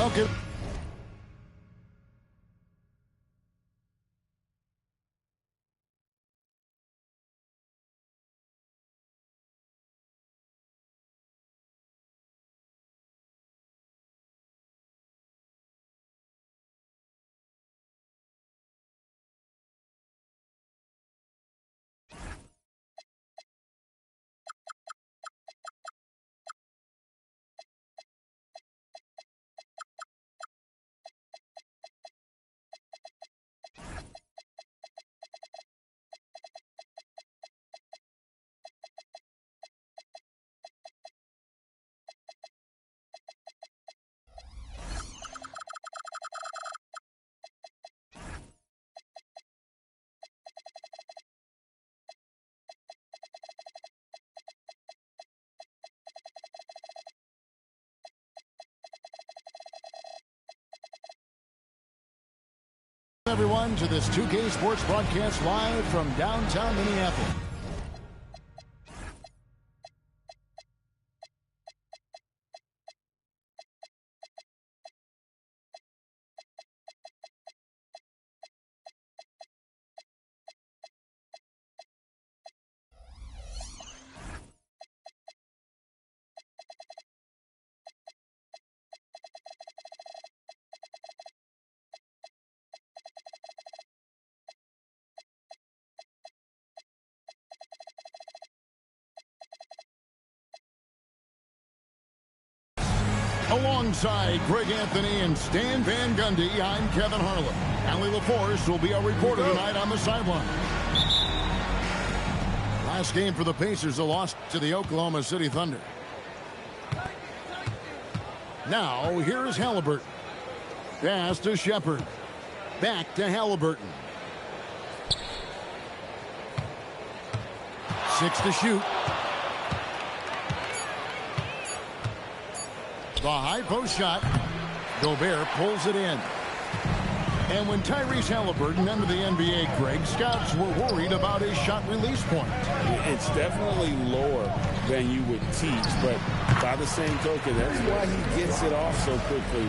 Welcome. Everyone to this 2K Sports broadcast live from downtown Minneapolis. Alongside Greg Anthony and Stan Van Gundy, I'm Kevin Harlan. Allie LaForce will be our reporter tonight on the sideline. Last game for the Pacers, a loss to the Oklahoma City Thunder. Now, here's Halliburton. Pass to Shepard. Back to Halliburton. 6 to shoot. The high post shot. Gobert pulls it in. And when Tyrese Halliburton entered the NBA, Greg, scouts were worried about his shot release point. It's definitely lower than you would teach, but by the same token, that's why he gets it off so quickly,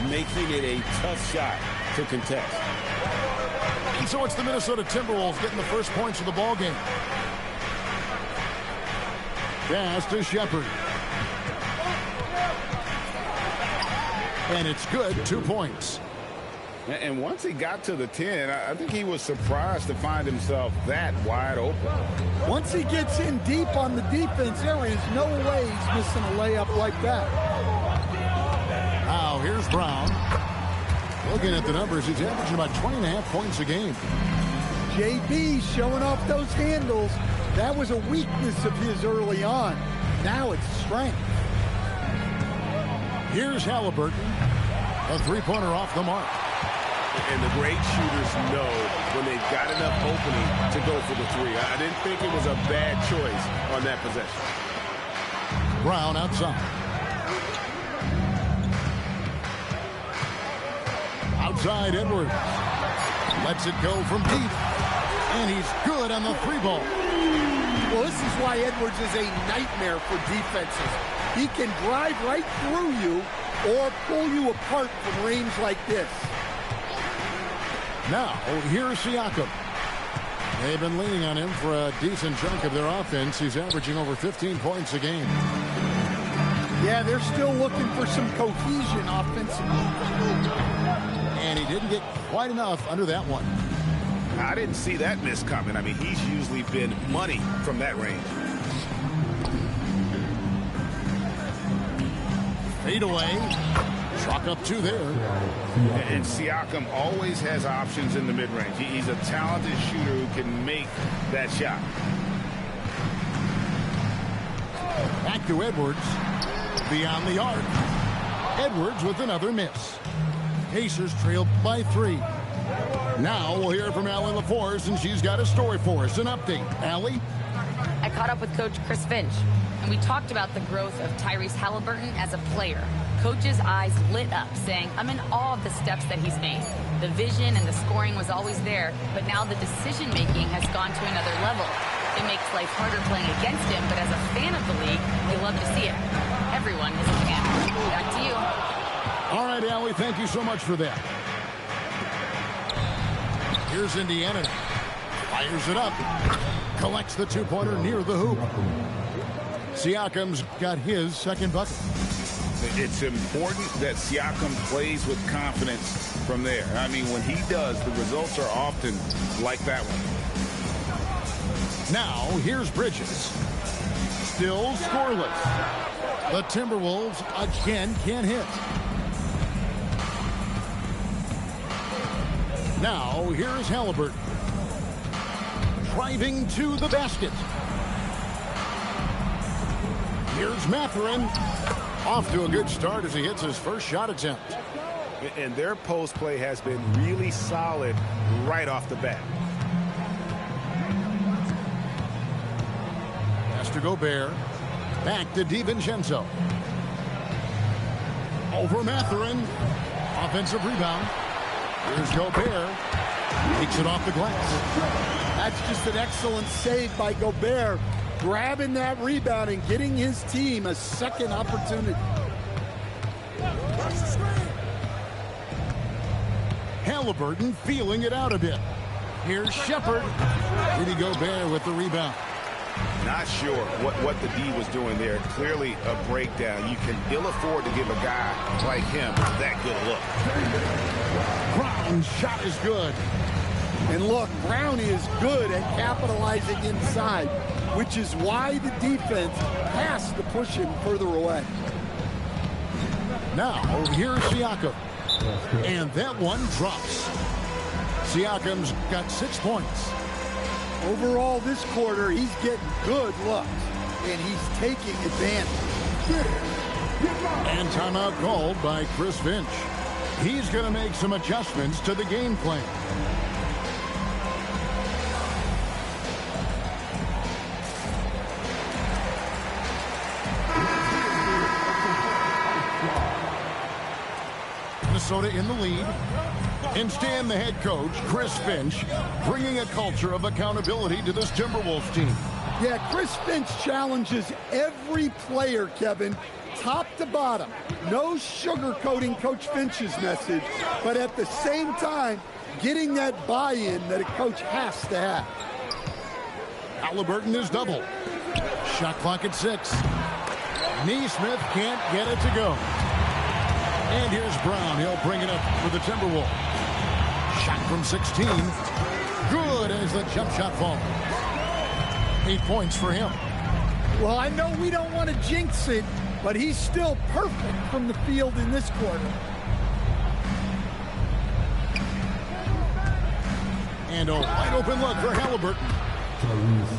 making it a tough shot to contest. And so it's the Minnesota Timberwolves getting the first points of the ball game. Pass to Shepard. And it's good, 2 points. And once he got to the 10, I think he was surprised to find himself that wide open. Once he gets in deep on the defense, there is no way he's missing a layup like that. Now, here's Brown. Looking at the numbers, he's averaging about 20.5 points a game. JB showing off those handles. That was a weakness of his early on. Now it's strength. Here's Halliburton. A three-pointer off the mark. And the great shooters know when they've got enough opening to go for the three. I didn't think it was a bad choice on that possession. Brown outside. Outside Edwards. Lets it go from deep. And he's good on the three ball. Well, this is why Edwards is a nightmare for defenses. He can drive right through you or pull you apart from range like this. Now, here's Siakam. They've been leaning on him for a decent chunk of their offense. He's averaging over 15 points a game. Yeah, they're still looking for some cohesion offensively. And he didn't get quite enough under that one. I didn't see that miss coming. I mean, he's usually been money from that range. Fade away. Chalk up 2 there. And Siakam always has options in the mid-range. He's a talented shooter who can make that shot. Back to Edwards. Beyond the arc. Edwards with another miss. Pacers trailed by 3. Now we'll hear from Allie LaForce, and she's got a story for us. An update. Allie? I caught up with Coach Chris Finch, and we talked about the growth of Tyrese Halliburton as a player. Coach's eyes lit up, saying, I'm in awe of the steps that he's made. The vision and the scoring was always there, but now the decision-making has gone to another level. It makes life harder playing against him, but as a fan of the league, I love to see it. Everyone is a fan. Back to you. All right, Allie, thank you so much for that. Here's Indiana. Fires it up. Collects the two-pointer near the hoop. Siakam's got his second bucket. It's important that Siakam plays with confidence from there. I mean, when he does, the results are often like that one. Now, here's Bridges. Still scoreless. The Timberwolves again can't hit. Now, here's Halliburton. Driving to the basket. Here's Mathurin. Off to a good start as he hits his first shot attempt. And their post play has been really solid right off the bat. Pass to Gobert. Back to DiVincenzo. Over Mathurin. Offensive rebound. Here's Gobert. Takes it off the glass. That's just an excellent save by Gobert. Grabbing that rebound and getting his team a second opportunity. Halliburton feeling it out a bit. Here's Shepherd. Rudy Gobert with the rebound. Not sure what the D was doing there. Clearly a breakdown. You can ill afford to give a guy like him that good look. Brown's shot is good. And look, Brown is good at capitalizing inside, which is why the defense has to push him further away. Now, here's Siakam. And that one drops. Siakam's got 6 points. Overall, this quarter, he's getting good looks, and he's taking advantage. And timeout called by Chris Finch. He's going to make some adjustments to the game plan. Minnesota in the lead. And Stan, the head coach, Chris Finch, bringing a culture of accountability to this Timberwolves team. Yeah, Chris Finch challenges every player, Kevin, top to bottom. No sugarcoating Coach Finch's message, but at the same time, getting that buy-in that a coach has to have. Halliburton is double. Shot clock at 6. Nesmith can't get it to go. And here's Brown. He'll bring it up for the Timberwolves. Shot from 16. Good as the jump shot falls. 8 points for him. Well, I know we don't want to jinx it, but he's still perfect from the field in this quarter. And a wide open look for Halliburton.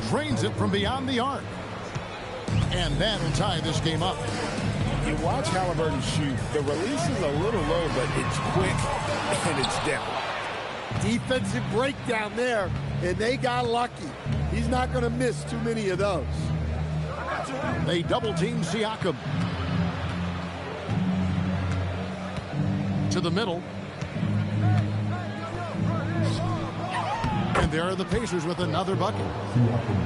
Drains it from beyond the arc. And that'll tie this game up. You watch Halliburton shoot. The release is a little low, but it's quick and it's down. Defensive breakdown there, and they got lucky. He's not going to miss too many of those. They double-team Siakam. To the middle. And there are the Pacers with another bucket.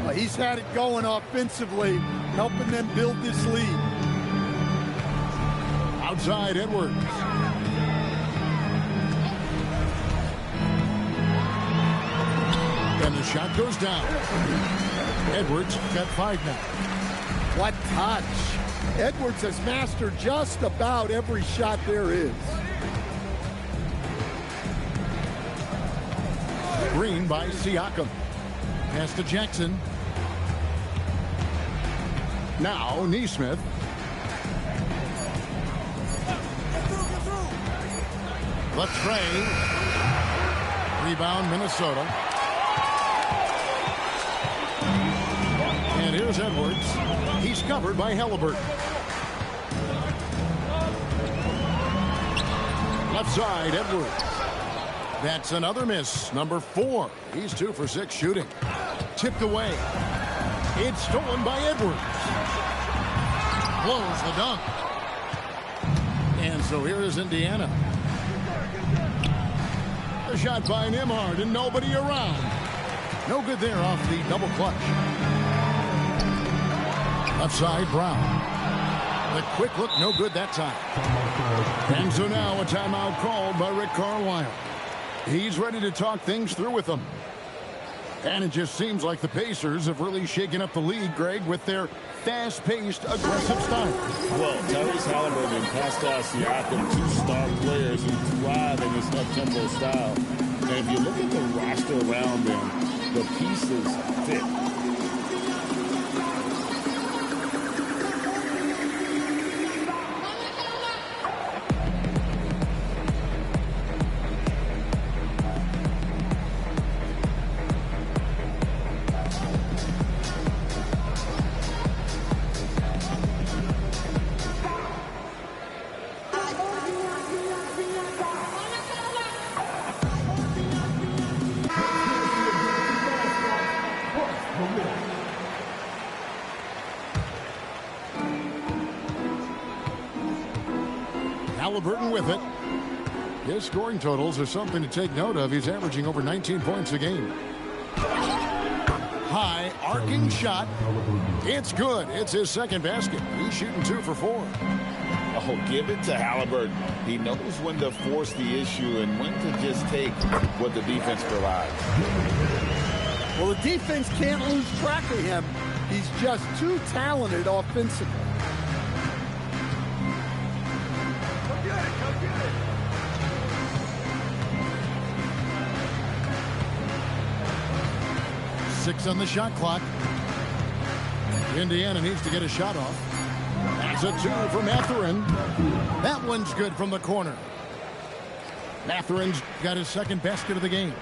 Well, he's had it going offensively, helping them build this lead. Outside Edwards. And the shot goes down. Edwards got 5 now. What touch. Edwards has mastered just about every shot there is. Green by Siakam. Pass to Jackson. Now Nesmith. The tray. Rebound Minnesota. And here's Edwards. He's covered by Halliburton. Left side, Edwards. That's another miss. Number 4. He's 2 for 6 shooting. Tipped away. It's stolen by Edwards. Blows the dunk. And so here is Indiana. A shot by Nembhard and nobody around. No good there off the double clutch. Left side, Brown. The quick look, no good that time. And so now a timeout called by Rick Carlisle. He's ready to talk things through with them. And it just seems like the Pacers have really shaken up the league, Greg, with their fast-paced, aggressive style. Well, Tyrese Haliburton and Pascal Siakam, two star players who thrive in this up-tempo style. And if you look at the roster around them, the pieces fit. Haliburton with it. His scoring totals are something to take note of. He's averaging over 19 points a game. High arcing shot. It's good. It's his second basket. He's shooting 2 for 4. Oh, give it to Haliburton. He knows when to force the issue and when to just take what the defense provides. Well, the defense can't lose track of him. He's just too talented offensively. Six on the shot clock. Indiana needs to get a shot off. That's a 2 for Mathurin. That one's good from the corner. Mathurin's got his second basket of the game.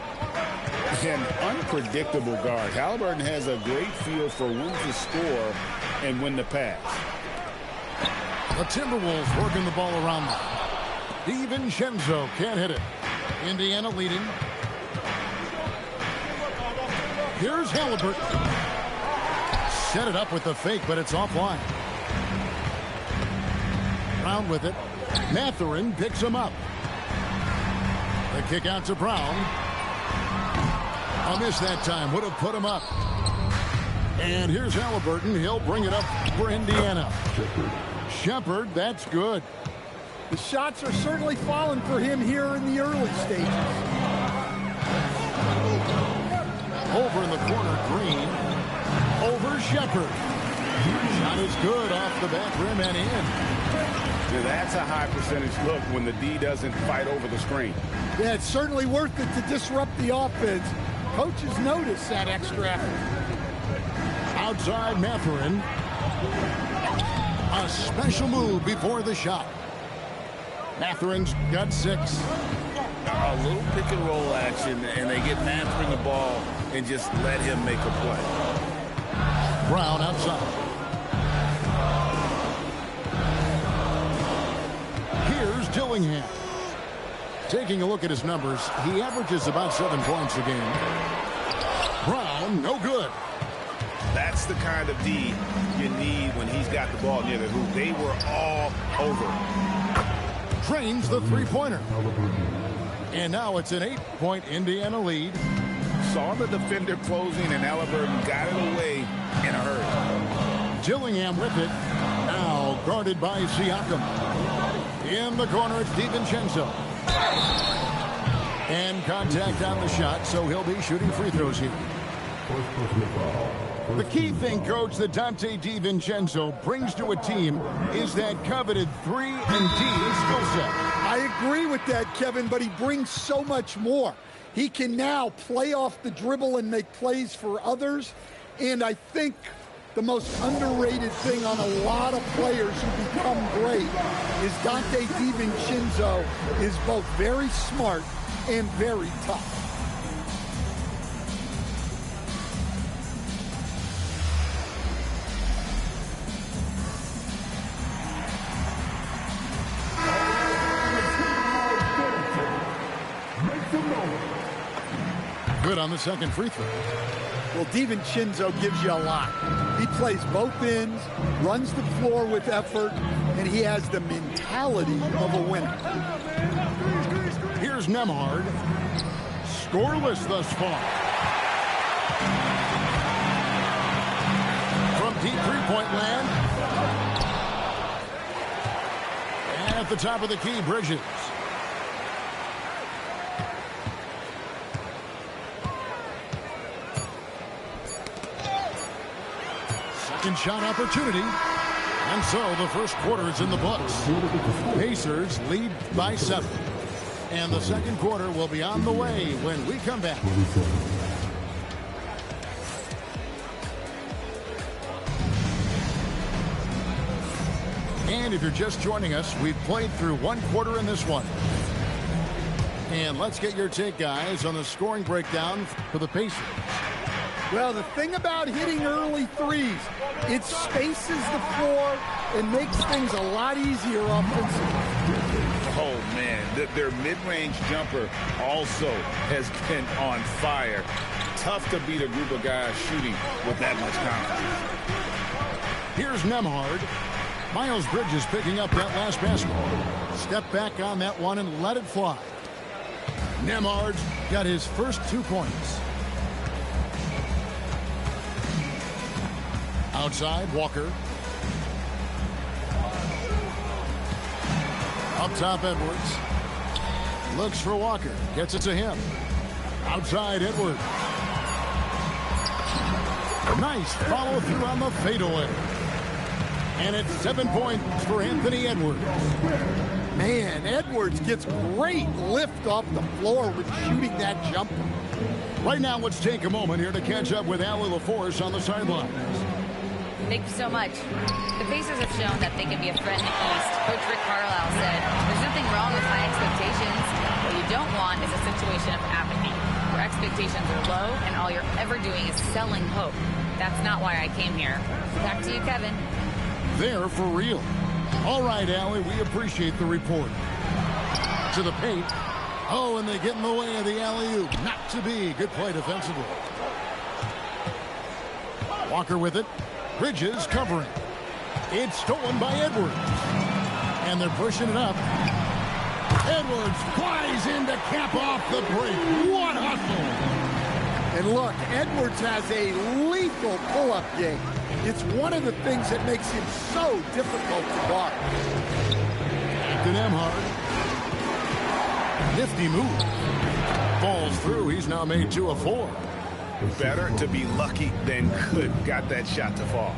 An unpredictable guard. Haliburton has a great feel for when to score and when to pass. The Timberwolves working the ball around them. DiVincenzo can't hit it. Indiana leading. Here's Haliburton. Set it up with the fake, but it's offline. Brown with it. Mathurin picks him up. The kick out to Brown. A miss that time. Would have put him up. And here's Haliburton. He'll bring it up for Indiana. Shepherd, that's good. The shots are certainly falling for him here in the early stages. Over in the corner, Green. Over Shepherd. Shot is good off the back rim and in. Yeah, that's a high percentage look when the D doesn't fight over the screen. Yeah, it's certainly worth it to disrupt the offense. Coaches notice that extra effort. Outside Mathurin. A special move before the shot. Mathurin's got 6. A little pick and roll action, and they get Mathurin the ball and just let him make a play. Brown outside. Here's Dillingham. Taking a look at his numbers, he averages about 7 points a game. Brown, no good. That's the kind of D you need when he's got the ball near the hoop. They were all over. Drains the three-pointer. And now it's an 8-point Indiana lead. Saw the defender closing, and Haliburton got it away in a hurry. Dillingham with it. Now guarded by Siakam. In the corner, it's DiVincenzo. And contact on the shot, so he'll be shooting free throws here. The key thing, Coach, that Donte DiVincenzo brings to a team is that coveted 3-and-D skill set. I agree with that, Kevin, but he brings so much more. He can now play off the dribble and make plays for others. And I think the most underrated thing on a lot of players who become great is Donte DiVincenzo is both very smart and very tough. Good on the second free throw. Well, DiVincenzo gives you a lot. He plays both ends, runs the floor with effort, and he has the mentality of a winner. Here's Nembhard. Scoreless thus far. From deep three-point land. At the top of the key, Bridges. Second shot opportunity. And so the first quarter is in the books. Pacers lead by 7. And the second quarter will be on the way when we come back. And if you're just joining us, we've played through one quarter in this one. And let's get your take, guys, on the scoring breakdown for the Pacers. Well, the thing about hitting early threes, it spaces the floor and makes things a lot easier offensively. Oh, man, their mid-range jumper also has been on fire. Tough to beat a group of guys shooting with that much confidence. Here's Nembhard. Miles Bridges picking up that last basketball. Step back on that one and let it fly. Nembhard's got his first 2 points. Outside, Walker. Up top, Edwards. Looks for Walker. Gets it to him. Outside, Edwards. Nice follow through on the fadeaway. And it's 7 points for Anthony Edwards. Man, Edwards gets great lift off the floor with shooting that jumper. Right now, let's take a moment here to catch up with Allie LaForce on the sidelines. Thank you so much. The Pacers have shown that they can be a threat in the East. Coach Rick Carlisle said, there's nothing wrong with high expectations. What you don't want is a situation of apathy, where expectations are low and all you're ever doing is selling hope. That's not why I came here. Back to you, Kevin. They're for real. All right, Allie, we appreciate the report. To the paint. Oh, and they get in the way of the alley-oop. Not to be. Good play defensively. Walker with it. Bridges covering. It's stolen by Edwards. And they're pushing it up. Edwards flies in to cap off the break. What hustle! And look, Edwards has a lethal pull-up game. It's one of the things that makes him so difficult to guard. To Nembhard. Nifty move. Falls through. He's now made 2 of 4. Better to be lucky than good. Got that shot to fall.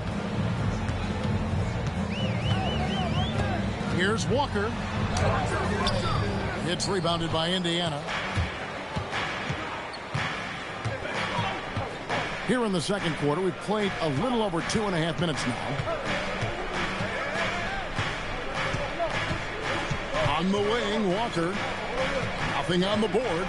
Here's Walker. It's rebounded by Indiana. Here in the second quarter, we've played a little over 2.5 minutes now. On the wing, Walker. Nothing on the board.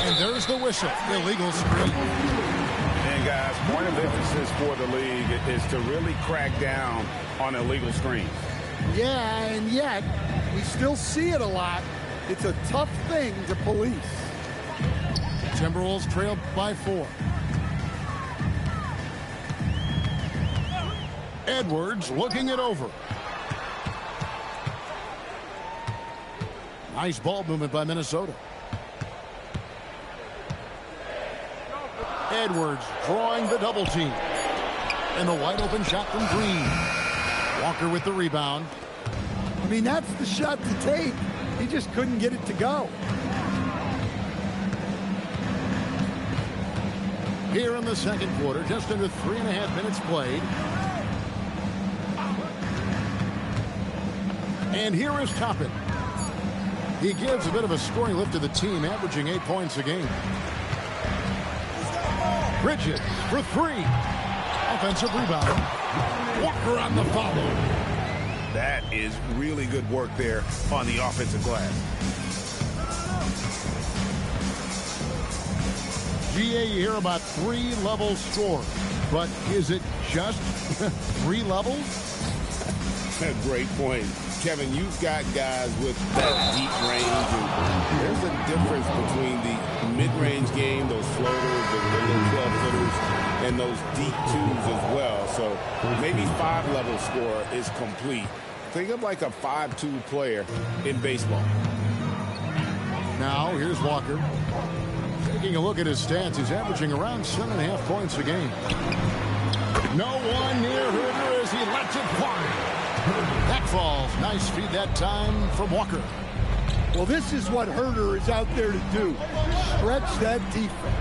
And there's the whistle. Illegal screen. And guys, point of emphasis for the league is to really crack down on illegal screens. Yeah, and yet, we still see it a lot. It's a tough thing to police. Timberwolves trailed by 4. Edwards looking it over. Nice ball movement by Minnesota. Edwards drawing the double team. And the wide open shot from Green. Walker with the rebound. I mean, that's the shot to take. He just couldn't get it to go. Here in the second quarter, just under 3.5 minutes played. And here is Toppin. He gives a bit of a scoring lift to the team, averaging 8 points a game. Bridges for 3. Offensive rebound. Walker on the follow. That is really good work there on the offensive glass. GA, you hear about 3-level score, but is it just 3 levels? Great point. Kevin, you've got guys with that deep range, and there's a difference between the mid-range game, those floaters, the little 12-footers, and those deep 2s as well. So maybe 5-level score is complete. Think of like a 5-2 player in baseball. Now, here's Walker. Taking a look at his stats, he's averaging around 7.5 points a game. No one near Huerter as he lets it fly. That falls. Nice feed that time from Walker. Well, this is what Herder is out there to do. Stretch that defense.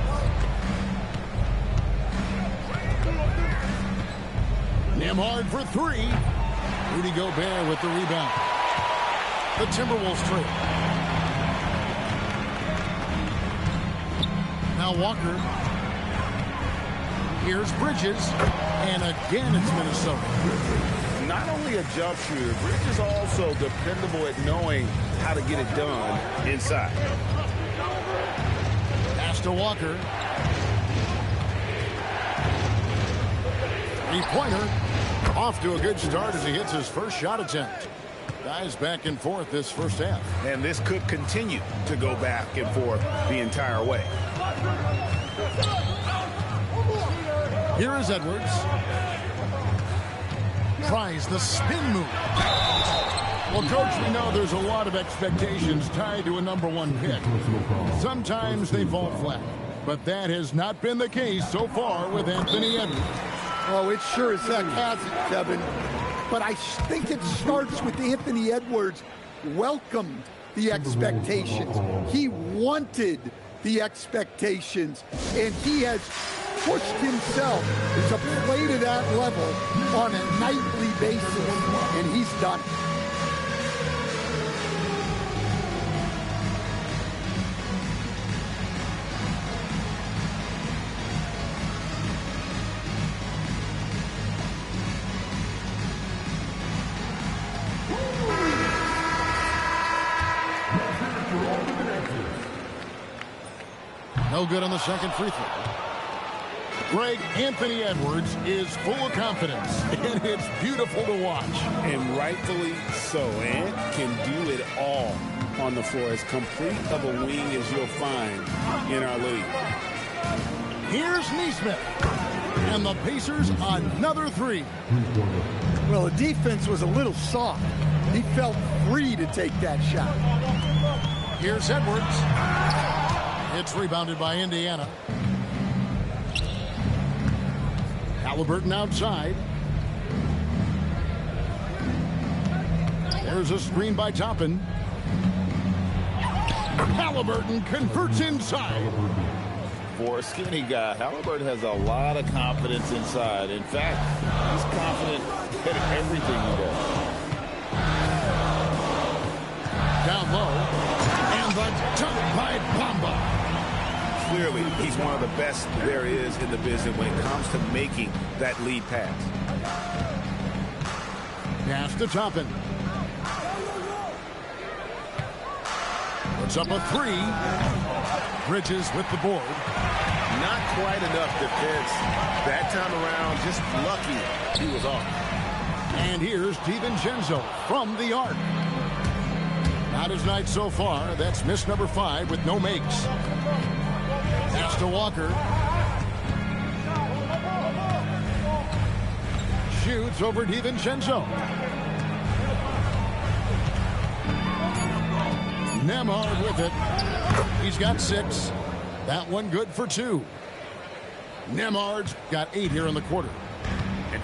Nembhard for three. Rudy Gobert with the rebound. The Timberwolves trail. Now Walker. Here's Bridges. And again, it's Minnesota. Not only a jump shooter, Bridges also dependable at knowing how to get it done inside. Pass to Walker. Three-pointer. Off to a good start as he hits his first shot attempt. Guys back and forth this first half. And this could continue to go back and forth the entire way. Here is Edwards. Tries the spin move. Well, Coach, we know there's a lot of expectations tied to a #1 pick. Sometimes they fall flat, but that has not been the case so far with Anthony Edwards. Oh, it sure as heck hasn't, Kevin. But I think it starts with Anthony Edwards welcomed the expectations. He wanted the expectations, and he has pushed himself to play to that level on a nightly basis, and he's done it. No good on the second free throw. Greg, Anthony Edwards is full of confidence, and it's beautiful to watch. And rightfully so. Ant can do it all on the floor. As complete of a wing as you'll find in our league. Here's Nesmith. And the Pacers another three. Well, the defense was a little soft. He felt free to take that shot. Here's Edwards. It's rebounded by Indiana. Halliburton outside. There's a screen by Toppin. Halliburton converts inside. For a skinny guy, Halliburton has a lot of confidence inside. In fact, he's confident in everything he does. Down low. And the dunk by Bamba. Clearly, he's one of the best there is in the business when it comes to making that lead pass. Pass to Toppin. Puts up a three. Bridges with the board. Not quite enough defense that time around. Just lucky he was off. And here's DiVincenzo from the arc. Not his night so far. That's miss number 5 with no makes. Pass to Walker. Shoots over DiVincenzo. Nembhard with it. He's got 6. That one good for 2. Nembhard's got 8 here in the quarter.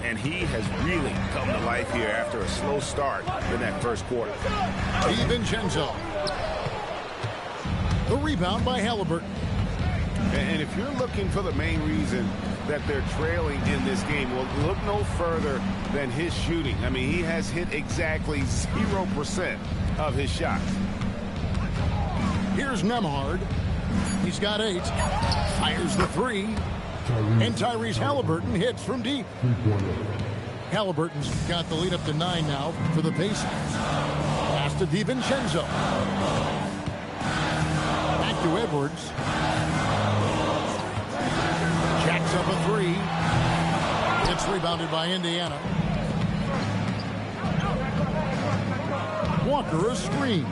And he has really come to life here after a slow start in that first quarter. DiVincenzo. The rebound by Halliburton. And if you're looking for the main reason that they're trailing in this game, well, look no further than his shooting. I mean, he has hit exactly 0% of his shots. Here's Nembhard. He's got 8. Fires the 3. And Tyrese Halliburton hits from deep. Halliburton's got the lead up to 9 now for the Pacers. Pass to DiVincenzo. Back to Edwards. Jacks up a 3. It's rebounded by Indiana. Walker a screen.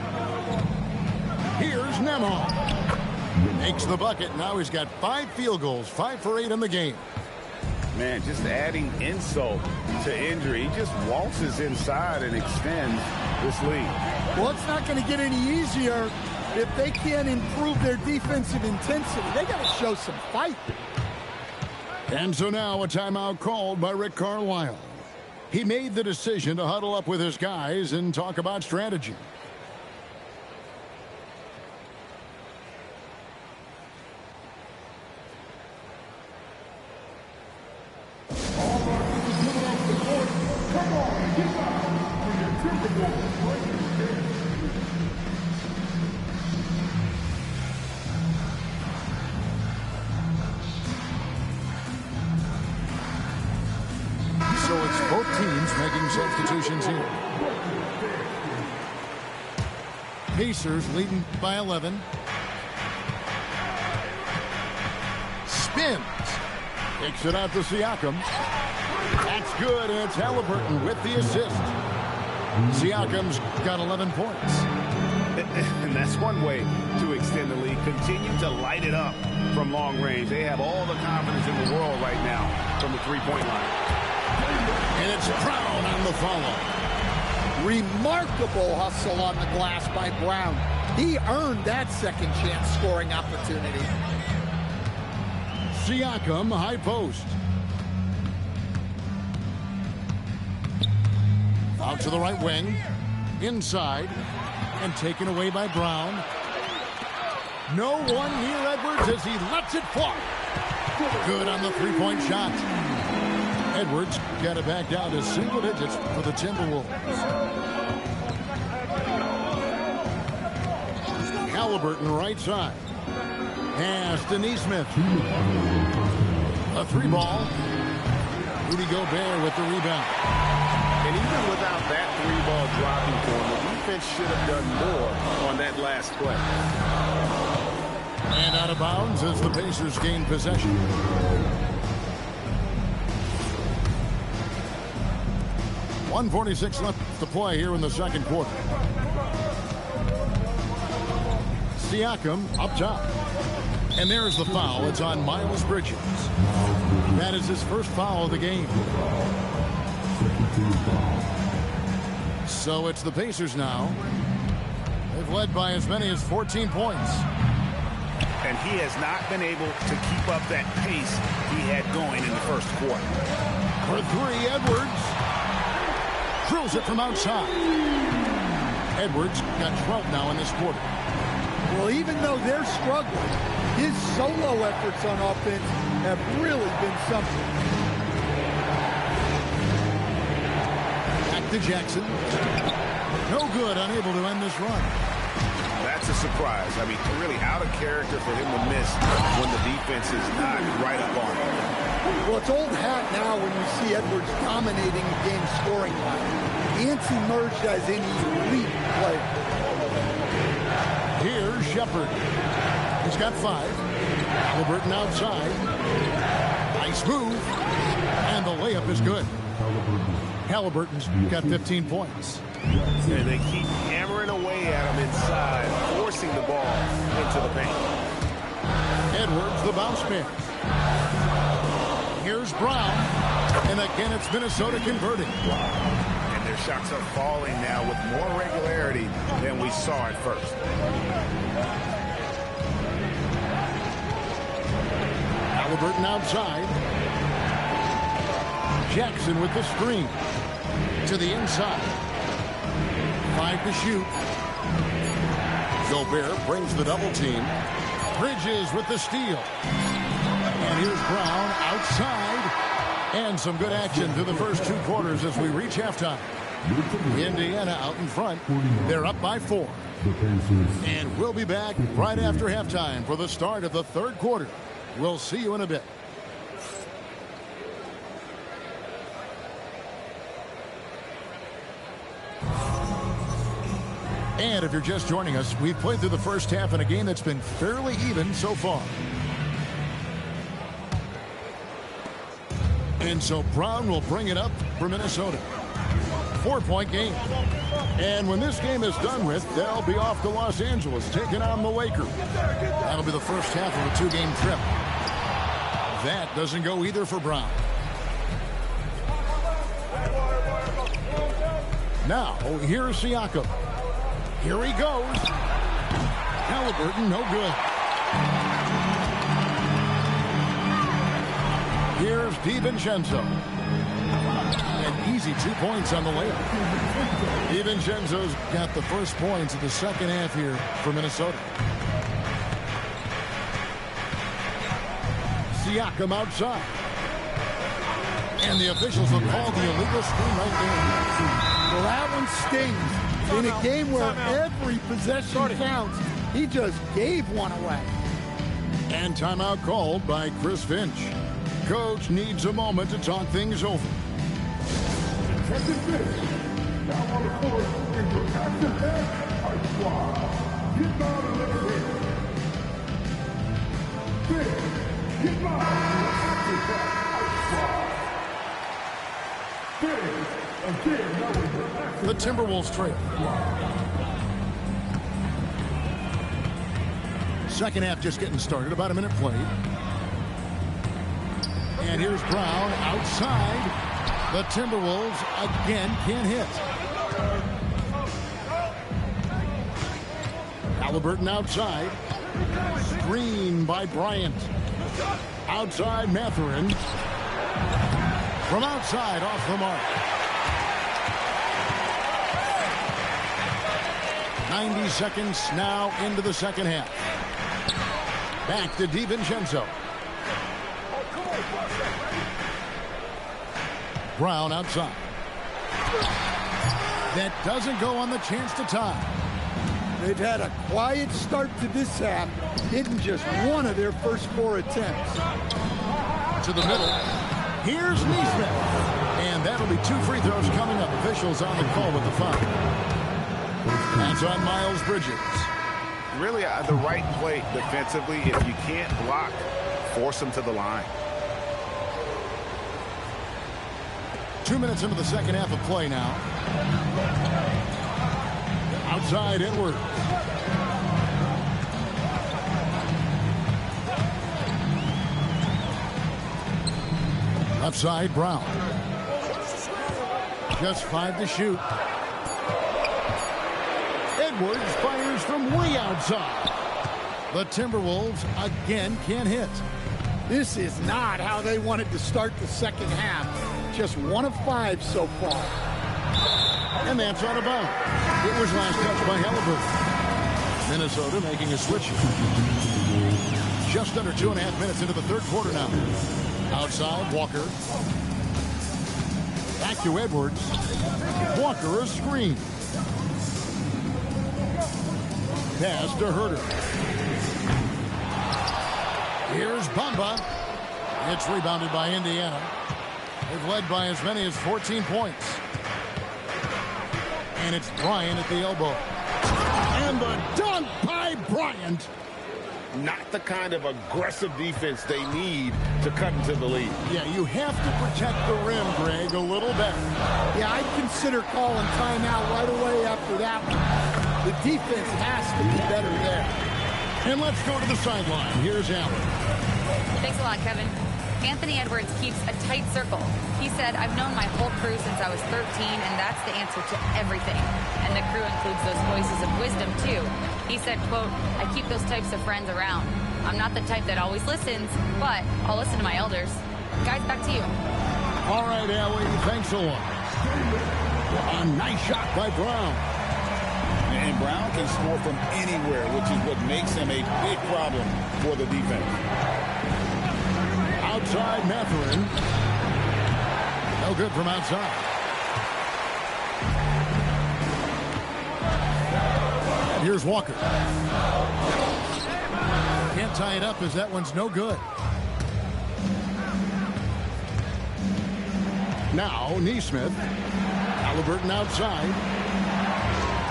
Here's Nembhard. Makes the bucket. Now he's got 5 field goals, 5 for 8 in the game. Man, just adding insult to injury. He just waltzes inside and extends this lead. Well, it's not going to get any easier if they can't improve their defensive intensity. They got to show some fight. And so now a timeout called by Rick Carlisle. He made the decision to huddle up with his guys and talk about strategy. So it's both teams making substitutions here. Pacers leading by 11. Spins. Kicks it out to Siakam. That's good, and it's Haliburton with the assist. Siakam's got 11 points. And that's one way to extend the lead. Continue to light it up from long range. They have all the confidence in the world right now from the three-point line. And it's Brown on the follow. Remarkable hustle on the glass by Brown. He earned that second chance scoring opportunity. Siakam, high post. Out to the right wing. Inside. And taken away by Brown. No one near Edwards as he lets it fly. Good on the three-point shot. Edwards got it back down to single digits for the Timberwolves. Haliburton right side. Pass to Nesmith. A three ball. Rudy Gobert with the rebound. And even without that three-ball dropping for him, the defense should have done more on that last play. And out of bounds as the Pacers gain possession. .146 left to play here in the second quarter. Siakam up top. And there's the foul. It's on Miles Bridges. That is his first foul of the game. So it's the Pacers now. They've led by as many as 14 points. And he has not been able to keep up that pace he had going in the first quarter. For three, Edwards. Drills it from outside. Edwards got 12 now in this quarter. Well, even though they're struggling, his solo efforts on offense have really been something. Back to Jackson. No good, unable to end this run. That's a surprise. I mean, really out of character for him to miss when the defense is not right up on him. Well, it's old hat now when you see Edwards dominating the game scoring line. Ants emerged as an elite player. Here's Shepherd. He's got 5. Haliburton outside. Nice move. And the layup is good. Haliburton's got 15 points. And they keep hammering away at him inside, forcing the ball into the paint. Edwards, the bounce pass. Here's Brown. And again, it's Minnesota converting. And their shots are falling now with more regularity than we saw at first. Haliburton outside. Jackson with the screen. To the inside. 5 to shoot. Gobert brings the double team. Bridges with the steal. And here's Brown outside. And some good action through the first 2 quarters as we reach halftime. Indiana out in front. They're up by 4. And we'll be back right after halftime for the start of the third quarter. We'll see you in a bit. And if you're just joining us, we've played through the first half in a game that's been fairly even so far. And so Brown will bring it up for Minnesota. 4-point game. And when this game is done with, they'll be off to Los Angeles, taking on the Lakers. That'll be the first half of a 2-game trip. That doesn't go either for Brown. Now, here's Siakam. Here he goes. Haliburton, no good. Here's DiVincenzo. And easy 2 points on the layup. DiVincenzo's got the first points of the second half here for Minnesota. Siakam outside. And the officials will call the illegal screen right there. Well, that one stings. In a game where every possession counts, he just gave one away. And timeout called by Chris Finch. Coach needs a moment to talk things over. Now on the court is your captain and our squad. Get down and let it in. Get down and the Timberwolves trail. Second half just getting started. About a minute played. And here's Brown outside. The Timberwolves again can't hit. Haliburton outside. Screen by Bryant. Outside Mathurin. From outside off the mark. 90 seconds now into the second half. Back to DiVincenzo. Brown outside. That doesn't go on the chance to tie. They've had a quiet start to this half, hitting just one of their first 4 attempts. To the middle. Here's Nesmith. And that'll be 2 free throws coming up. Officials on the call with the foul. That's on Miles Bridges. Really, the right play defensively. If you can't block, force them to the line. 2 minutes into the second half of play now. Outside Edwards. Left side Brown. Just 5 to shoot. Edwards fires from way outside. The Timberwolves again can't hit. This is not how they wanted to start the second half. Just 1 of 5 so far. And that's out of bounds. It was last touch by Haliburton. Minnesota making a switch. Just under 2.5 minutes into the third quarter now. Outside, Walker. Back to Edwards. Walker a screen. Pass to Herter. Here's Bamba. It's rebounded by Indiana. They've led by as many as 14 points. And it's Bryant at the elbow. And the dunk by Bryant. Not the kind of aggressive defense they need to cut into the lead. Yeah, you have to protect the rim, Greg, a little better. Yeah, I'd consider calling timeout right away after that one. The defense has to be better there. And let's go to the sideline. Here's Allen. Thanks a lot, Kevin. Anthony Edwards keeps a tight circle. He said, I've known my whole crew since I was 13, and that's the answer to everything. And the crew includes those voices of wisdom, too. He said, quote, I keep those types of friends around. I'm not the type that always listens, but I'll listen to my elders. Guys, back to you. All right, Allie, thanks a lot. A nice shot by Brown. And Brown can score from anywhere, which is what makes him a big problem for the defense. Outside Mathurin. No good from outside. And here's Walker. Can't tie it up as that one's no good. Now Nesmith. Haliburton outside.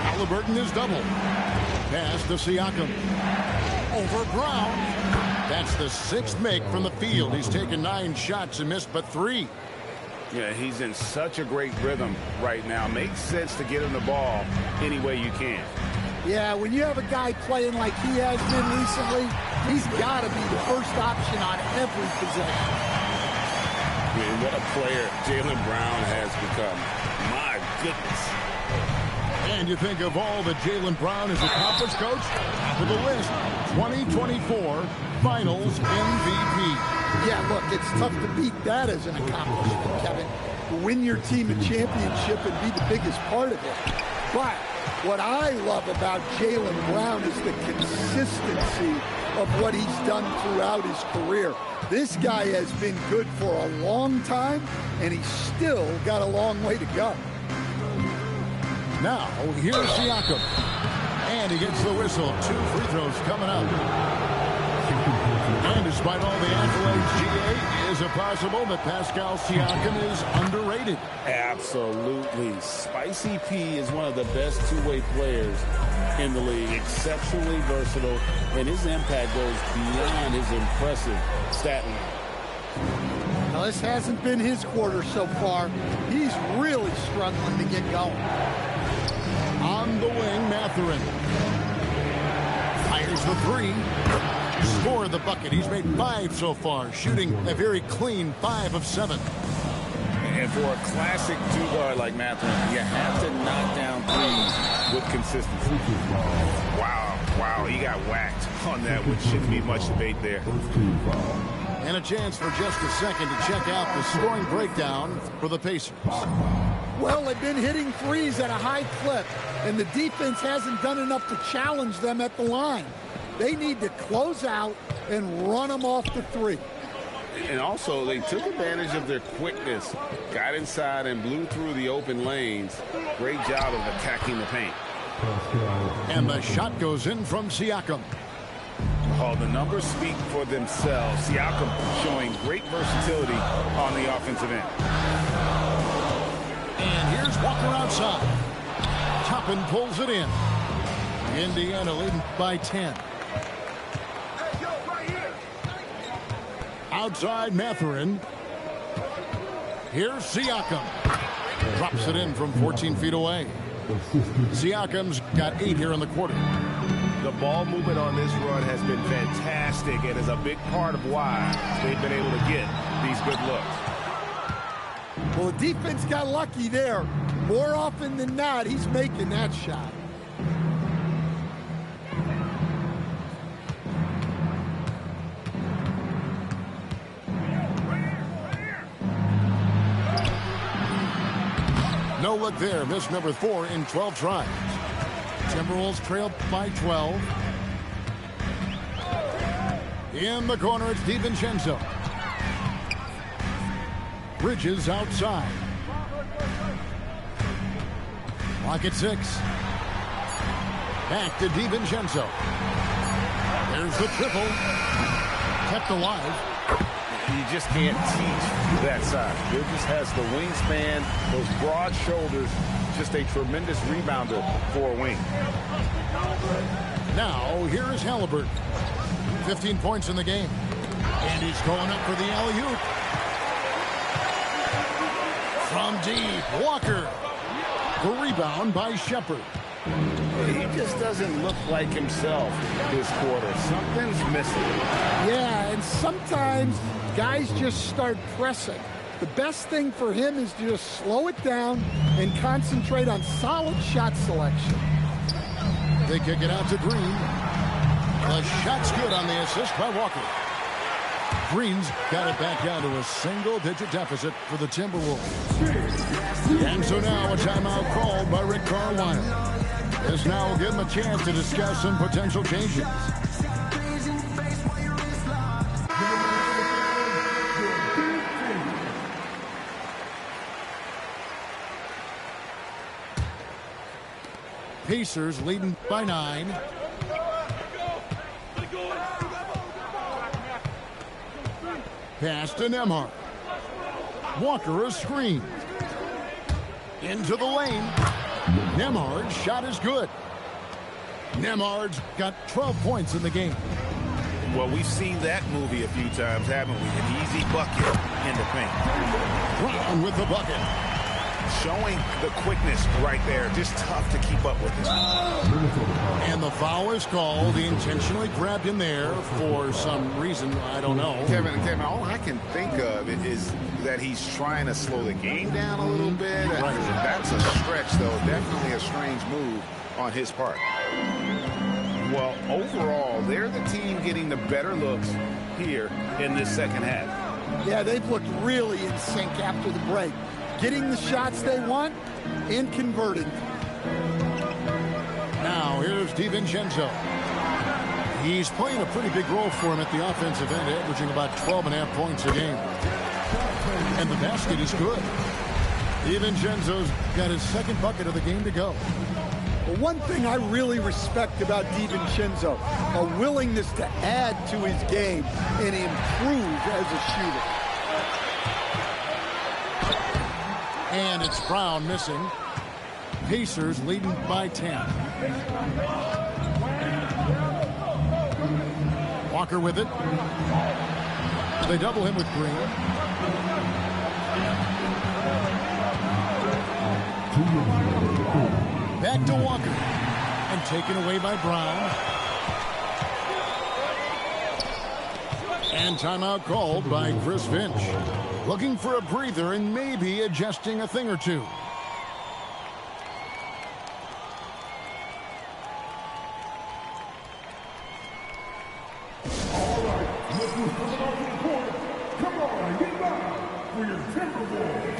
Haliburton is double. Pass to Siakam. Over Brown. That's the 6th make from the field. He's taken 9 shots and missed but 3. Yeah, he's in such a great rhythm right now. Makes sense to get him the ball any way you can. Yeah, when you have a guy playing like he has been recently, he's got to be the first option on every possession. I mean, what a player Jaylen Brown has become. My goodness. And you think of all that Jaylen Brown has accomplished, Coach? Top of the list, 2024 Finals MVP. Yeah, look, it's tough to beat that as an accomplishment, Kevin. win your team a championship and be the biggest part of it. But what I love about Jaylen Brown is the consistency of what he's done throughout his career. This guy has been good for a long time, and he's still got a long way to go. Now, here's Siakam. And he gets the whistle. 2 free throws coming up. And despite all the accolades, GA, is it possible that Pascal Siakam is underrated? Absolutely. Spicy P is one of the best two-way players in the league. Exceptionally versatile, and his impact goes beyond his impressive stat line. Now, this hasn't been his quarter so far. He's really struggling to get going. On the wing, Mathurin fires the 3. Score the bucket. He's made 5 so far, shooting a very clean 5 of 7. And for a classic two-guard like Mathurin, you have to knock down threes with consistency. Wow, he got whacked on that, which shouldn't be much debate there. And a chance for just a second to check out the scoring breakdown for the Pacers. Well, they've been hitting threes at a high clip, and the defense hasn't done enough to challenge them at the line. They need to close out and run them off the 3. And also, they took advantage of their quickness, got inside and blew through the open lanes. Great job of attacking the paint. And the shot goes in from Siakam. Oh, the numbers speak for themselves. Siakam showing great versatility on the offensive end. And here's Walker outside. Toppin pulls it in. Indiana leading by 10. Outside Mathurin. Here's Siakam. Drops it in from 14 feet away. Siakam's got 8 here in the quarter. The ball movement on this run has been fantastic and is a big part of why they've been able to get these good looks. Well, the defense got lucky there. More often than not, he's making that shot. No look there. Miss number 4 in 12 tries. Timberwolves trail by 12. In the corner, it's DiVincenzo. Bridges outside. Clock at 6. Back to DiVincenzo. There's the triple. Kept alive. You just can't teach that side. Bridges has the wingspan, those broad shoulders, just a tremendous rebounder for a wing. Now, here is Halliburton. 15 points in the game. And he's going up for the alley-oop. From deep, Walker. The rebound by Shepherd. He just doesn't look like himself this quarter. Something's missing. Yeah, and sometimes guys just start pressing. The best thing for him is to just slow it down and concentrate on solid shot selection. They kick it out to Green. The shot's good on the assist by Walker. Green's got it back down to a single-digit deficit for the Timberwolves. And so now a timeout called by Rick Carlisle. This now will give him a chance to discuss some potential changes. Pacers leading by 9. Pass to Nembhard. Walker a screen. Into the lane. Nembhard's shot is good. Nembhard's got 12 points in the game. Well, we've seen that movie a few times, haven't we? An easy bucket in the paint. Brown with the bucket. Showing the quickness right there. Just tough to keep up with this. And the foul is called. He intentionally grabbed him there for some reason. I don't know. Kevin, all I can think of is that he's trying to slow the game down a little bit. Right. That's a stretch, though. Definitely a strange move on his part. Well, overall, they're the team getting the better looks here in this second half. Yeah, they've looked really in sync after the break. getting the shots they want and converting. Now here's DiVincenzo. He's playing a pretty big role for him at the offensive end, averaging about 12.5 points a game. And the basket is good. DiVincenzo's got his second bucket of the game to go. Well, one thing I really respect about DiVincenzo, a willingness to add to his game and improve as a shooter. And it's Brown missing. Pacers leading by 10. Walker with it. They double him with Green. Back to Walker. And taken away by Brown. And timeout called by Chris Finch. Looking for a breather and maybe adjusting a thing or two. Come on, get back for your Timberwolves.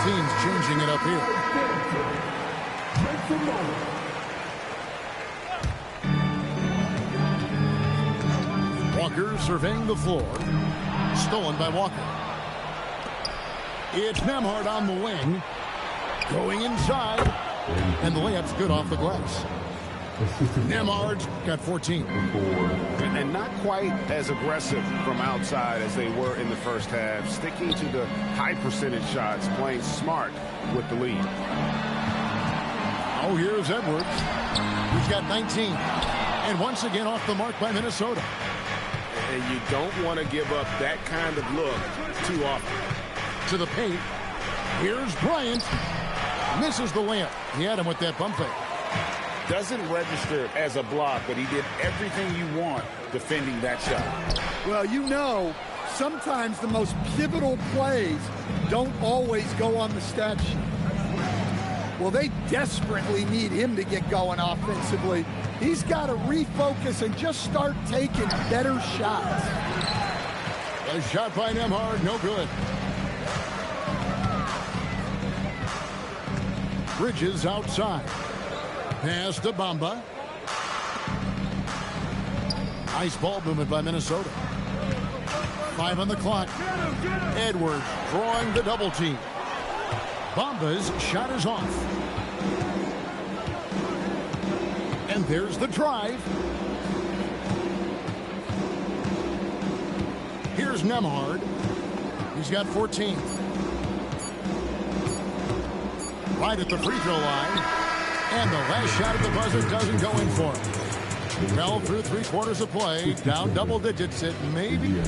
Teams changing it up here. Walker surveying the floor. Stolen by Walker. It's Nembhard on the wing. Going inside. And the layup's good off the glass. Nembhard's got 14. And not quite as aggressive from outside as they were in the first half. Sticking to the high percentage shots, playing smart with the lead. Oh, here's Edwards. He's got 19. And once again off the mark by Minnesota. And you don't want to give up that kind of look too often. To the paint. Here's Bryant. Misses the layup. He had him with that bump fake. Doesn't register as a block, but he did everything you want defending that shot. Well, you know, sometimes the most pivotal plays don't always go on the stat sheet. Well, they desperately need him to get going offensively. He's got to refocus and just start taking better shots. A shot by Nembhard, no good. Bridges outside. Pass to Bamba. Nice ball movement by Minnesota. 5 on the clock. Edwards drawing the double team. Bamba's shot is off. And there's the drive. Here's Nembhard. He's got 14. Right at the free throw line. And the last shot at the buzzer doesn't go in for him. Fell through 3/4 of play. Down double digits at maybe.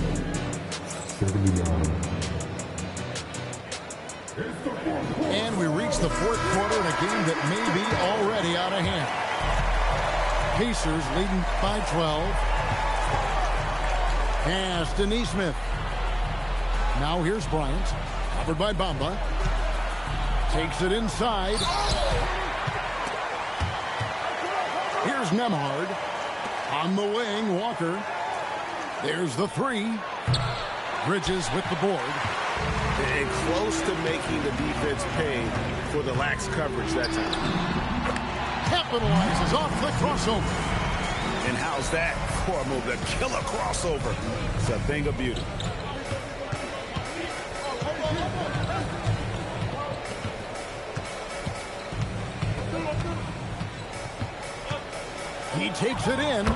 79. And we reach the fourth quarter in a game that may be already out of hand. Pacers leading by 12. Pass to Nesmith. Now here's Bryant. Covered by Bamba. Takes it inside. Here's Nembhard. On the wing, Walker. There's the three. Bridges with the board. And close to making the defense pay for the lax coverage that time. Capitalizes off the crossover. And how's that for a move? The killer crossover. It's a thing of beauty. He takes it in.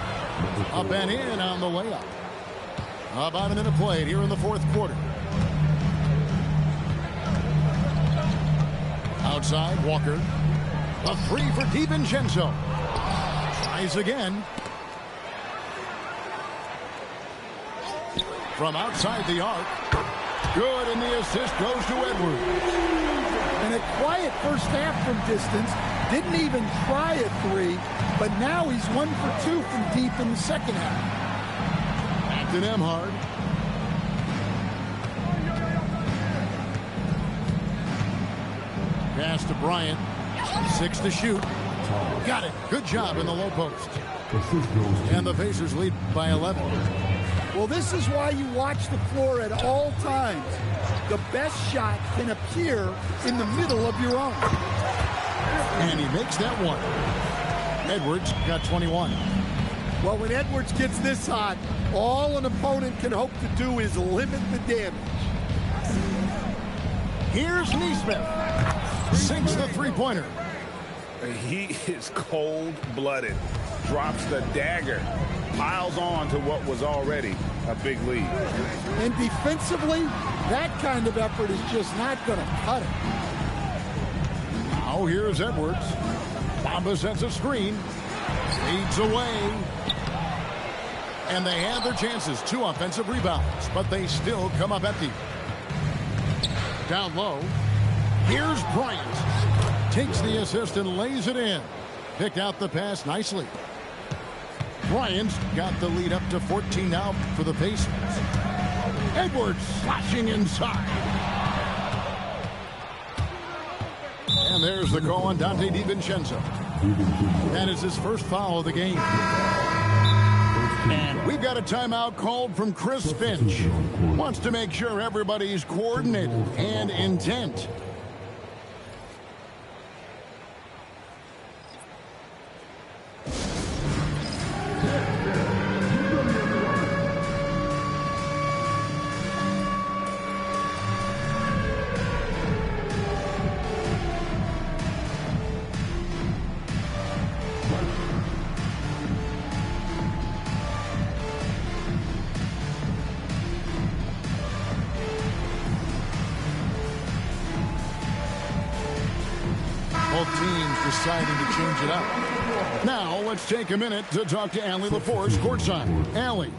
Up and in on the layup. About a minute played here in the fourth quarter. Outside, Walker. A three for DiVincenzo. tries again. From outside the arc. Good, and the assist goes to Edwards. And a quiet first half from distance. Didn't even try a three, but now he's 1 for 2 from deep in the second half. Back to Nembhard. Pass to Bryant. 6 to shoot. Got it. Good job in the low post. And the Pacers lead by 11. Well, this is why you watch the floor at all times. The best shot can appear in the middle of your own. And he makes that one. Edwards got 21. Well, when Edwards gets this hot, all an opponent can hope to do is limit the damage. Here's Nesmith. Sinks the three-pointer. He is cold-blooded. Drops the dagger. Piles on to what was already a big lead. And defensively, that kind of effort is just not going to cut it. Now here's Edwards. Bamba sets a screen. Fades away. And they have their chances. 2 offensive rebounds, but they still come up empty. Down low. Here's Bryant. Takes the assist and lays it in. Picked out the pass nicely. Bryant's got the lead up to 14 now for the Pacers. Edwards slashing inside. And there's the call on Dante DiVincenzo. That is his first foul of the game. And we've got a timeout called from Chris Finch. Wants to make sure everybody's coordinated and intent. Both teams deciding to change it up. Now, let's take a minute to talk to Allie LaForce courtside. Allie.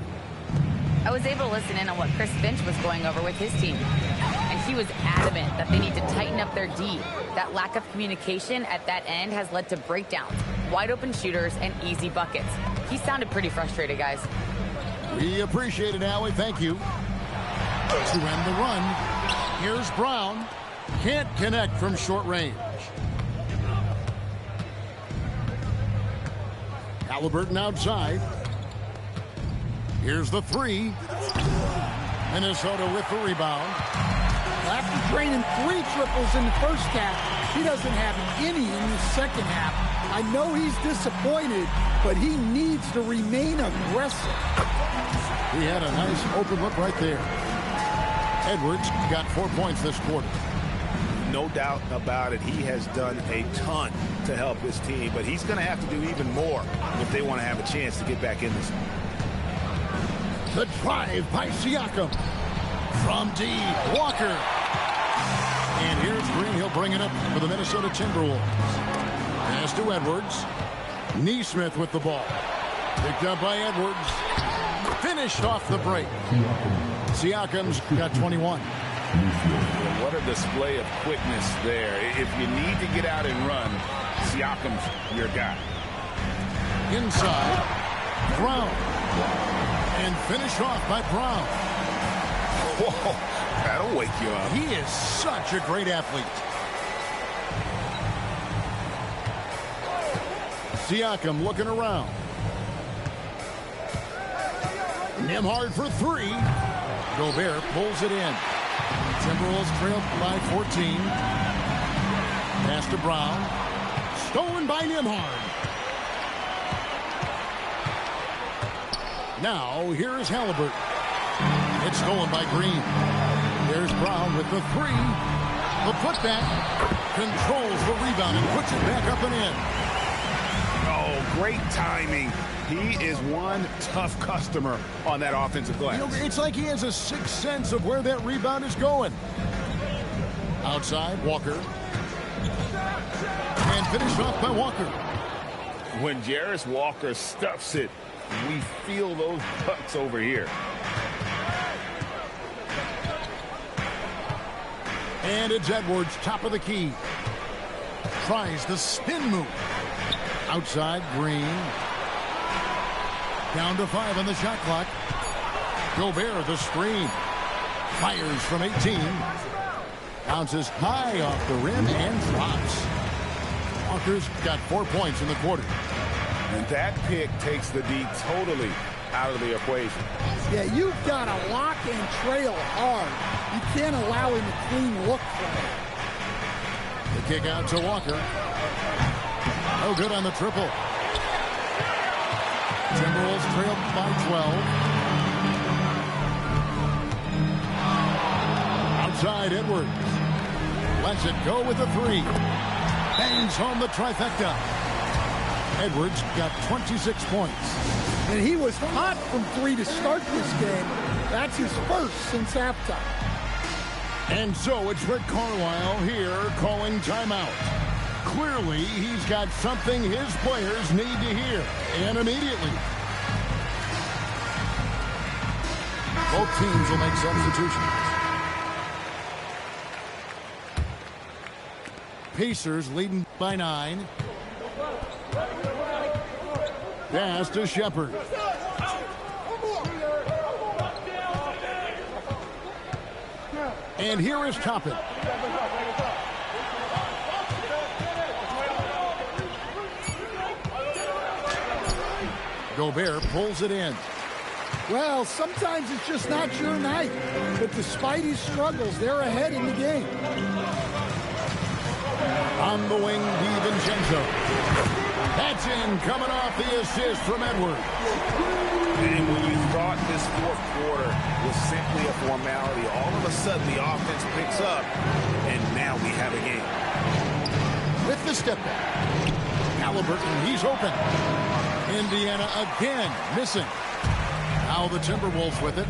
I was able to listen in on what Chris Finch was going over with his team. And he was adamant that they need to tighten up their D. That lack of communication at that end has led to breakdowns, wide open shooters, and easy buckets. He sounded pretty frustrated, guys. We appreciate it, Allie. Thank you. To end the run, here's Brown. Can't connect from short range. Halliburton outside. Here's the three. Minnesota with the rebound. After draining 3 triples in the first half, he doesn't have any in the second half. I know he's disappointed, but he needs to remain aggressive. He had a nice open look right there. Edwards got 4 points this quarter. No doubt about it. He has done a ton to help his team, but he's going to have to do even more if they want to have a chance to get back in this. The drive by Siakam. From deep, Walker. And here's Green. He'll bring it up for the Minnesota Timberwolves. Pass to Edwards. Nesmith with the ball. Picked up by Edwards. Finished off the break. Siakam's got 21. What a display of quickness there. If you need to get out and run, Siakam's your guy. Inside, Brown. And finished off by Brown. Whoa, that'll wake you up. He is such a great athlete. Siakam looking around. Nembhard for 3. Gobert pulls it in. Timberwolves trail by 14. Pass to Brown. Stolen by Nembhard. Now, here is Halliburton. It's stolen by Green. There's Brown with the 3. The putback. Controls the rebound and puts it back up and in. Oh, great timing. He is one tough customer on that offensive glass. You know, it's like he has a sixth sense of where that rebound is going. Outside, Walker. And finished off by Walker. When Jarace Walker stuffs it, we feel those bucks over here. And it's Edwards, top of the key. Tries the spin move. Outside, Green. Down to 5 on the shot clock. Gobert, the screen. Fires from 18. Bounces high off the rim and drops. Walker's got 4 points in the quarter. And that pick takes the D totally out of the equation. Yeah, you've got to lock and trail hard. You can't allow him a clean look from it. The kick out to Walker. No good on the triple. Timberwolves trail by 12. Outside Edwards. Lets it go with the 3. Bangs home the trifecta. Edwards got 26 points. And he was hot from 3 to start this game. That's his first since halftime. And so it's Rick Carlisle here calling timeout. Clearly, he's got something his players need to hear, and immediately. Both teams will make substitutions. Pacers leading by 9. Pass to Shepard. And here is Toppin. Gobert pulls it in. Well, sometimes it's just not your night. But despite his struggles, they're ahead in the game. On the wing, DiVincenzo. That's in, coming off the assist from Edwards. And when you thought this fourth quarter was simply a formality, all of a sudden the offense picks up, and now we have a game. With the step back. Halliburton, he's open. Indiana again missing. Now the Timberwolves with it.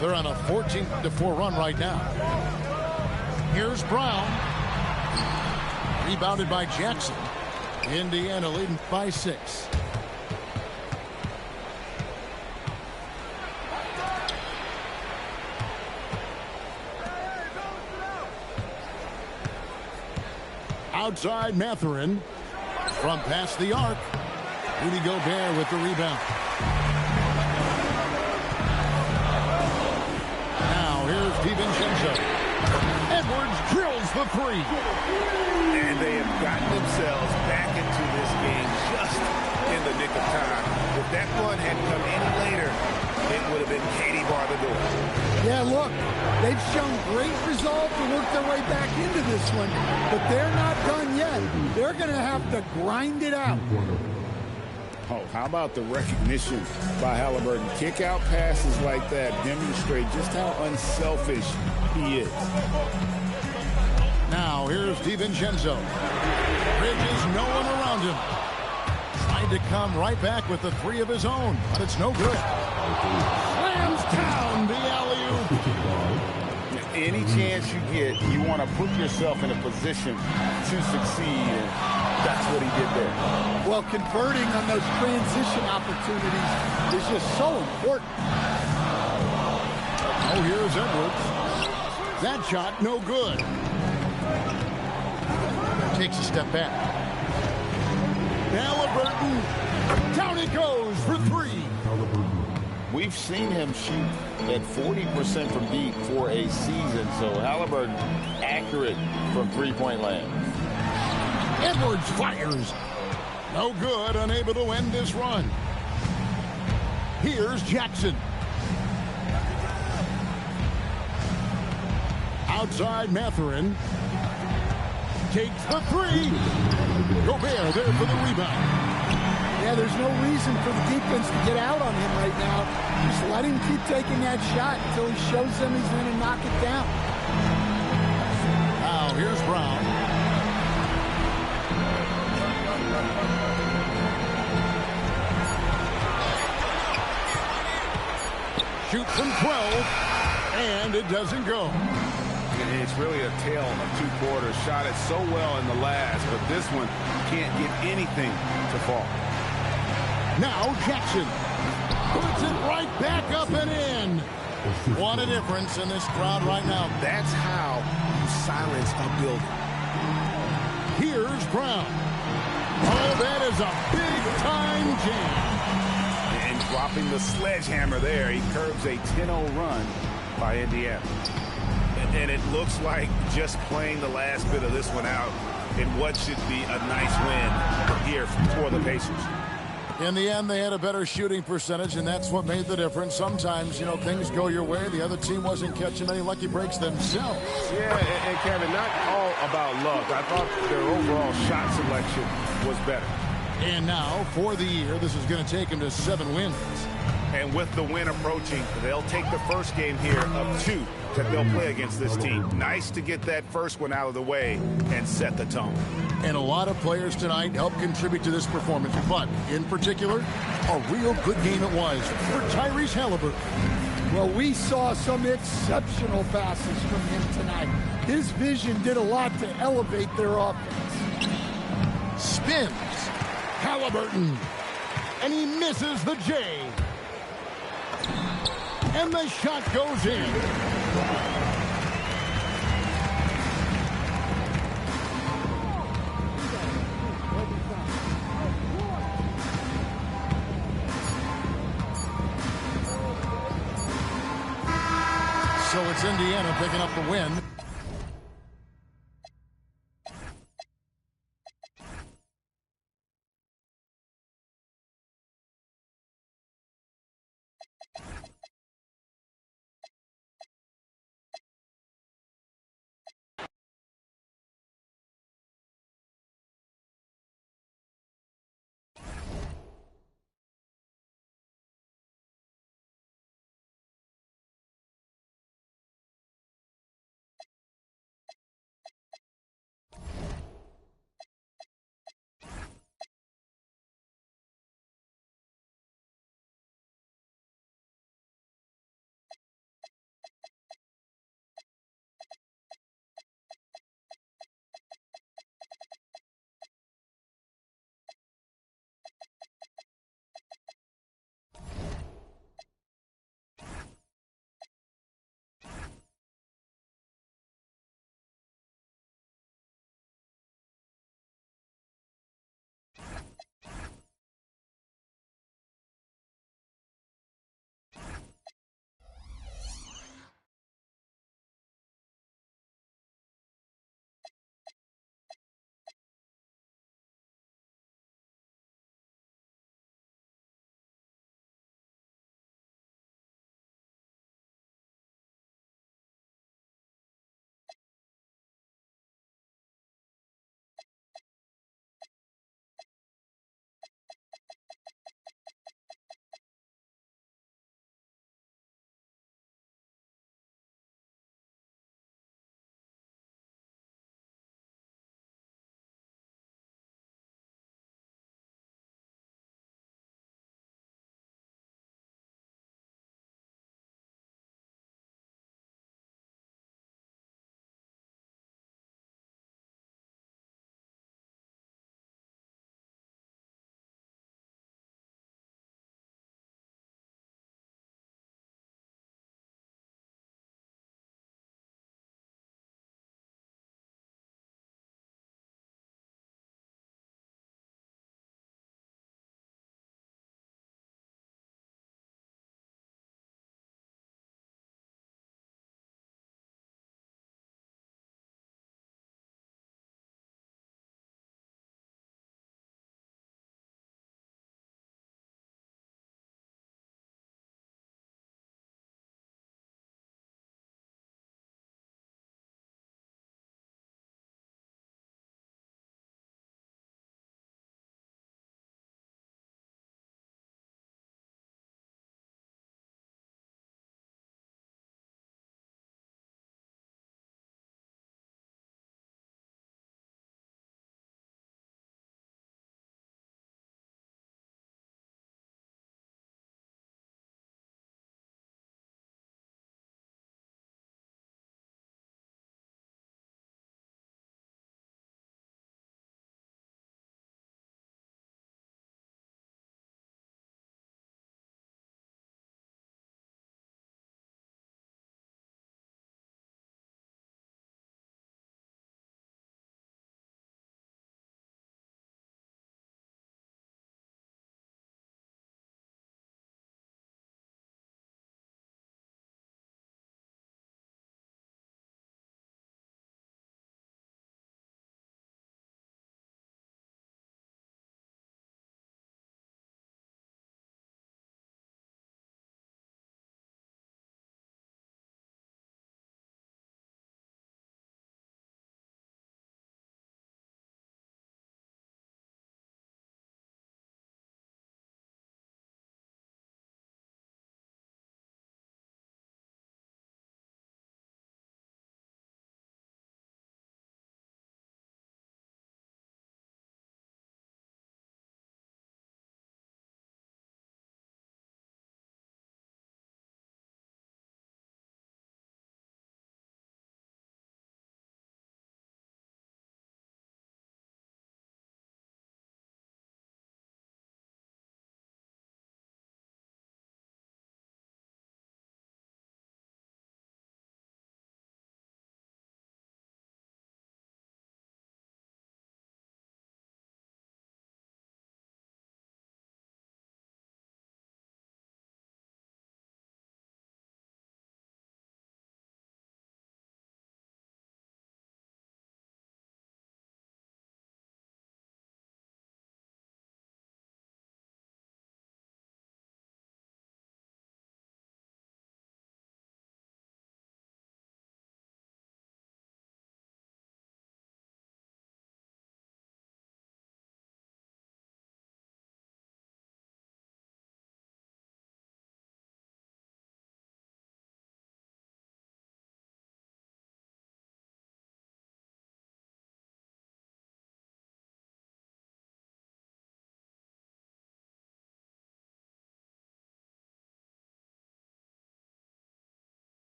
They're on a 14-4 run right now. Here's Brown. Rebounded by Jackson. Indiana leading by 6. Outside Mathurin. From past the arc. Rudy Gobert with the rebound. Now here's DiVincenzo. Edwards drills the 3. And they have gotten themselves back into this game just in the nick of time. If that run had come any later, it would have been Katie bar the door. Yeah, look, they've shown great resolve to work their way back into this one, but they're not done yet. They're going to have to grind it out. Oh, how about the recognition by Halliburton? Kick-out passes like that demonstrate just how unselfish he is. Now here's DiVincenzo. Bridges no one around him. Trying to come right back with the 3 of his own, but it's no good. Slams down the alley-oop. Any chance you get, you want to put yourself in a position to succeed, and that's what he did there. Well, converting on those transition opportunities is just so important. Oh, here's Edwards. That shot, no good. Takes a step back. Halliburton. Down it goes for 3. We've seen him shoot at 40% from deep for a season, so Halliburton accurate from three-point land. Edwards fires. No good, unable to end this run. Here's Jackson. Outside Mathurin. Takes the 3. Gobert there for the rebound. Yeah, there's no reason for the defense to get out on him right now. Just let him keep taking that shot until he shows them he's going to knock it down. Now here's Brown. Shoot from 12, and it doesn't go. And it's really a tale of two quarters. Shot it so well in the last, but this one can't get anything to fall. Now Jackson puts it right back up and in. What a difference in this crowd right now. That's how you silence a building. Here's Brown. Oh, that is a big-time jam. And dropping the sledgehammer there, he curbs a 10-0 run by Indiana. And it looks like just playing the last bit of this one out in what should be a nice win here for the Pacers. In the end, they had a better shooting percentage, and that's what made the difference. Sometimes, you know, things go your way. The other team wasn't catching many lucky breaks themselves. Yeah, and Kevin, not all about luck. I thought their overall shot selection was better. And now, for the year, this is going to take them to 7 wins. And with the win approaching, they'll take the first game here of 2 that they'll play against this team. Nice to get that first one out of the way and set the tone. And a lot of players tonight helped contribute to this performance, but in particular, a real good game it was for Tyrese Haliburton. Well, we saw some exceptional passes from him tonight. His vision did a lot to elevate their offense. Spins. Haliburton. And he misses the J. And the shot goes in. So it's Indiana picking up the win.